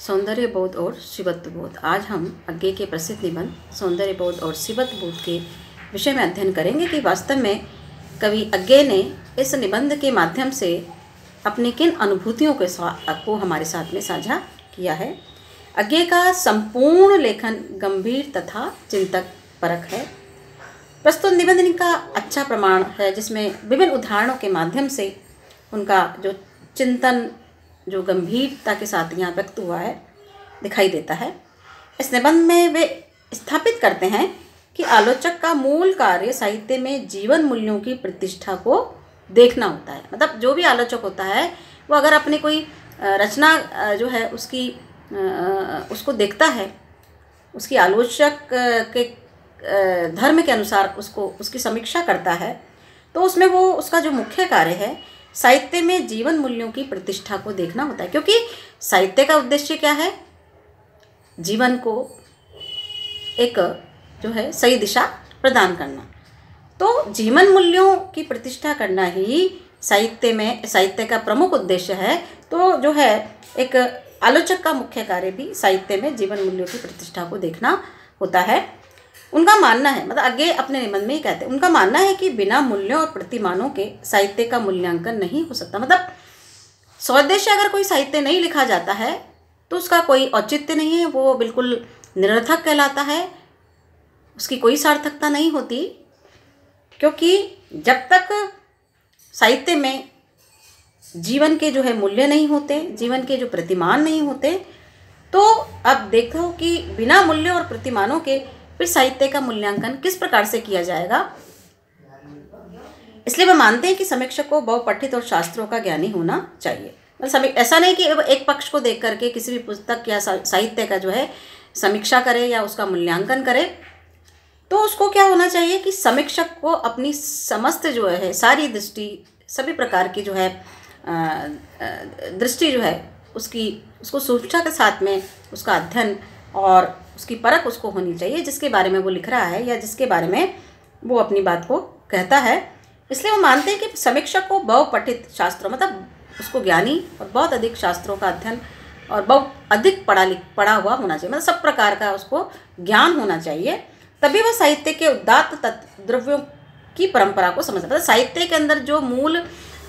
सौंदर्य बोध और शिवत्व बोध। आज हम अज्ञे के प्रसिद्ध निबंध सौंदर्य बोध और शिवत्व बोध के विषय में अध्ययन करेंगे कि वास्तव में कवि अज्ञे ने इस निबंध के माध्यम से अपनी किन अनुभूतियों को हमारे साथ में साझा किया है। अज्ञे का संपूर्ण लेखन गंभीर तथा चिंतक परक है। प्रस्तुत निबंध इनका अच्छा प्रमाण है, जिसमें विभिन्न उदाहरणों के माध्यम से उनका जो चिंतन जो गंभीरता के साथ यहाँ व्यक्त हुआ है दिखाई देता है। इस निबंध में वे स्थापित करते हैं कि आलोचक का मूल कार्य साहित्य में जीवन मूल्यों की प्रतिष्ठा को देखना होता है। मतलब जो भी आलोचक होता है वो अगर अपनी कोई रचना जो है उसको देखता है, उसकी आलोचक के धर्म के अनुसार उसकी समीक्षा करता है, तो उसमें वो उसका जो मुख्य कार्य है साहित्य में जीवन मूल्यों की प्रतिष्ठा को देखना होता है। क्योंकि साहित्य का उद्देश्य क्या है? जीवन को एक जो है सही दिशा प्रदान करना। तो जीवन मूल्यों की प्रतिष्ठा करना ही साहित्य का प्रमुख उद्देश्य है। तो जो है एक आलोचक का मुख्य कार्य भी साहित्य में जीवन मूल्यों की प्रतिष्ठा को देखना होता है। उनका मानना है, मतलब आगे अपने निबंध में ही कहते हैं, उनका मानना है कि बिना मूल्यों और प्रतिमानों के साहित्य का मूल्यांकन नहीं हो सकता। मतलब स्वदेश्य अगर कोई साहित्य नहीं लिखा जाता है तो उसका कोई औचित्य नहीं है, वो बिल्कुल निरर्थक कहलाता है, उसकी कोई सार्थकता नहीं होती। क्योंकि जब तक साहित्य में जीवन के जो है मूल्य नहीं होते, जीवन के जो प्रतिमान नहीं होते, तो अब देखो कि बिना मूल्यों और प्रतिमानों के फिर साहित्य का मूल्यांकन किस प्रकार से किया जाएगा। इसलिए वे मानते हैं कि समीक्षक को बहुपठित और शास्त्रों का ज्ञानी होना चाहिए। मतलब ऐसा नहीं कि एक पक्ष को देख करके किसी भी पुस्तक या साहित्य का जो है समीक्षा करे या उसका मूल्यांकन करे। तो उसको क्या होना चाहिए कि समीक्षक को अपनी समस्त जो है सारी दृष्टि, सभी प्रकार की जो है दृष्टि जो है उसको सूक्ष्मता के साथ में उसका अध्ययन और उसकी परख उसको होनी चाहिए, जिसके बारे में वो लिख रहा है या जिसके बारे में वो अपनी बात को कहता है। इसलिए वो मानते हैं कि समीक्षक को बहुपठित शास्त्रों, मतलब उसको ज्ञानी और बहुत अधिक शास्त्रों का अध्ययन और बहुत अधिक पढ़ा हुआ होना चाहिए, मतलब सब प्रकार का उसको ज्ञान होना चाहिए। तभी वह साहित्य के उदात्त द्रव्यों की परंपरा को समझ, मतलब साहित्य के अंदर जो मूल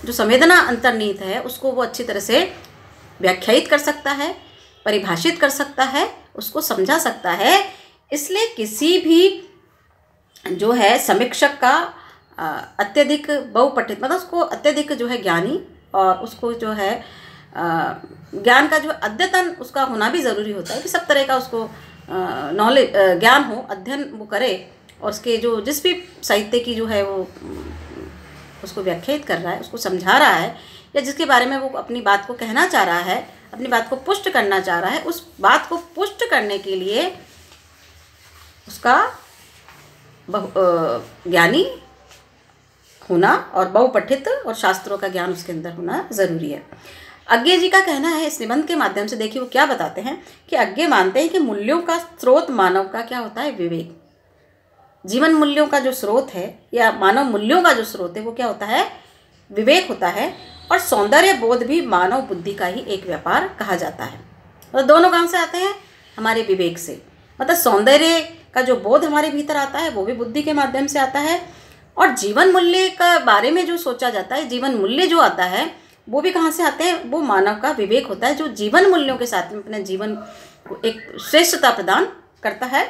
जो संवेदना अंतर्निहित है उसको वो अच्छी तरह से व्याख्यायित कर सकता है, परिभाषित कर सकता है, उसको समझा सकता है। इसलिए किसी भी जो है समीक्षक का अत्यधिक बहुपठित, मतलब उसको अत्यधिक जो है ज्ञानी और उसको जो है ज्ञान का जो अद्यतन उसका होना भी ज़रूरी होता है कि सब तरह का उसको नॉलेज ज्ञान हो, अध्ययन वो करे और उसके जो जिस भी साहित्य की जो है वो उसको व्याख्यायित कर रहा है, उसको समझा रहा है या जिसके बारे में वो अपनी बात को कहना चाह रहा है, अपनी बात को पुष्ट करना चाह रहा है, उस बात को पुष्ट करने के लिए उसका ज्ञानी होना और बहुपठित और शास्त्रों का ज्ञान उसके अंदर होना ज़रूरी है। अज्ञे जी का कहना है, इस निबंध के माध्यम से देखिए वो क्या बताते हैं कि अज्ञे मानते हैं कि मूल्यों का स्रोत मानव का क्या होता है? विवेक। जीवन मूल्यों का जो स्रोत है या मानव मूल्यों का जो स्रोत है वो क्या होता है? विवेक होता है। और सौंदर्य बोध भी मानव बुद्धि का ही एक व्यापार कहा जाता है। तो दोनों काम से आते हैं, हमारे विवेक से। मतलब सौंदर्य का जो बोध हमारे भीतर आता है वो भी बुद्धि के माध्यम से आता है, और जीवन मूल्य का बारे में जो सोचा जाता है, जीवन मूल्य जो आता है वो भी कहाँ से आते हैं? वो मानव का विवेक होता है, जो जीवन मूल्यों के साथ में अपने जीवन को एक श्रेष्ठता प्रदान करता है।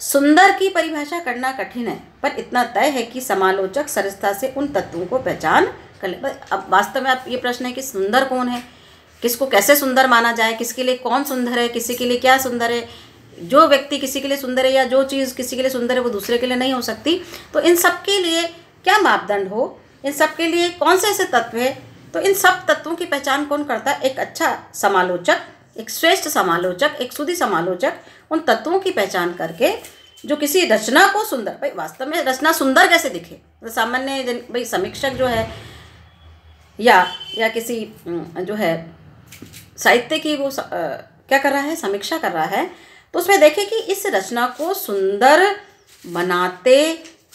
सुंदर की परिभाषा करना कठिन है, पर इतना तय है कि समालोचक सरसता से उन तत्वों को पहचान कर ले। अब वास्तव में आप ये प्रश्न है कि सुंदर कौन है, किसको कैसे सुंदर माना जाए, किसके लिए कौन सुंदर है, किसी के लिए क्या सुंदर है। जो व्यक्ति किसी के लिए सुंदर है या जो चीज़ किसी के लिए सुंदर है वो दूसरे के लिए नहीं हो सकती। तो इन सब के लिए क्या मापदंड हो, इन सब के लिए कौन से ऐसे तत्व है, तो इन सब तत्वों की पहचान कौन करता है? एक अच्छा समालोचक, एक श्रेष्ठ समालोचक, एक सुधी समालोचक उन तत्वों की पहचान करके जो किसी रचना को सुंदर, भाई वास्तव में रचना सुंदर कैसे दिखे? तो सामान्य भाई समीक्षक जो है या किसी जो है साहित्य की वो क्या कर रहा है? समीक्षा कर रहा है। तो उसमें देखें कि इस रचना को सुंदर बनाते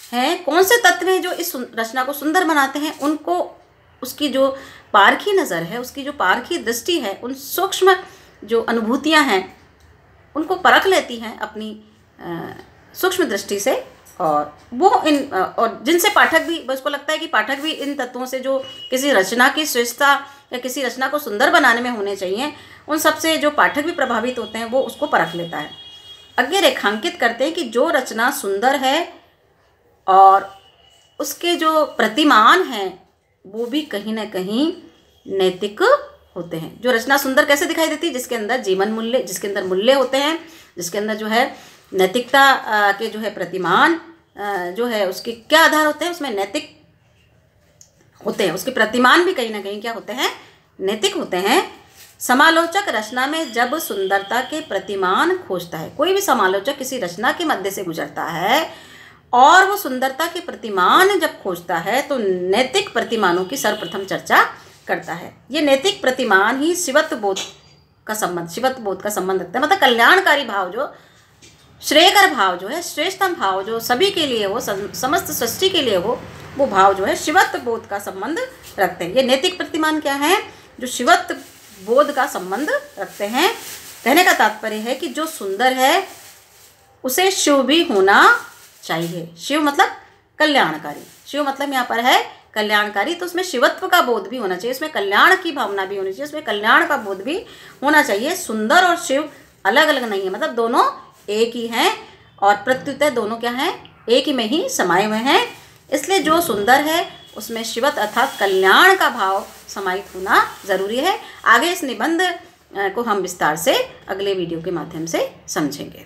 हैं कौन से तत्व हैं जो इस रचना को सुंदर बनाते हैं। उनको उसकी जो पारखी नज़र है, उसकी जो पारखी दृष्टि है, उन सूक्ष्म जो अनुभूतियाँ हैं उनको परख लेती हैं अपनी सूक्ष्म दृष्टि से, और वो और जिनसे पाठक भी, उसको लगता है कि पाठक भी इन तत्वों से जो किसी रचना की श्रेष्ठता या किसी रचना को सुंदर बनाने में होने चाहिए, उन सब से जो पाठक भी प्रभावित होते हैं वो उसको परख लेता है। आगे रेखांकित करते हैं कि जो रचना सुंदर है और उसके जो प्रतिमान हैं वो भी कहीं ना कहीं नैतिक होते हैं। जो रचना सुंदर कैसे दिखाई देती है? जिसके अंदर जीवन मूल्य, जिसके अंदर मूल्य होते हैं, जिसके अंदर जो है नैतिकता के जो है प्रतिमान जो है उसके क्या आधार होते हैं, उसमें नैतिक होते हैं। उसके प्रतिमान भी कहीं ना कहीं क्या होते हैं? नैतिक होते हैं। समालोचक रचना में जब सुंदरता के प्रतिमान खोजता है, कोई भी समालोचक किसी रचना के मध्य से गुजरता है और वो सुंदरता के प्रतिमान जब खोजता है तो नैतिक प्रतिमानों की सर्वप्रथम चर्चा करता है। ये नैतिक प्रतिमान ही शिवत्व बोध का संबंध रखता है। मतलब कल्याणकारी भाव, जो श्रेयकर भाव जो है, श्रेष्ठतम भाव जो सभी के लिए हो, समस्त सृष्टि के लिए हो, वो भाव जो है शिवत्व बोध का संबंध रखते हैं। ये नैतिक प्रतिमान क्या है? जो शिवत्व बोध का संबंध रखते हैं। कहने का तात्पर्य है कि जो सुंदर है उसे शिव भी होना चाहिए। शिव मतलब कल्याणकारी, शिव मतलब यहाँ पर है कल्याणकारी, तो उसमें शिवत्व का बोध भी होना चाहिए, उसमें कल्याण की भावना भी होनी चाहिए, उसमें कल्याण का बोध भी होना चाहिए। सुंदर और शिव अलग अलग नहीं है, मतलब दोनों एक ही हैं और प्रत्युत दोनों क्या हैं? एक ही में ही समाये हुए हैं। इसलिए जो सुंदर है उसमें शिवत्व अर्थात कल्याण का भाव समाहित होना जरूरी है। आगे इस निबंध को हम विस्तार से अगले वीडियो के माध्यम से समझेंगे।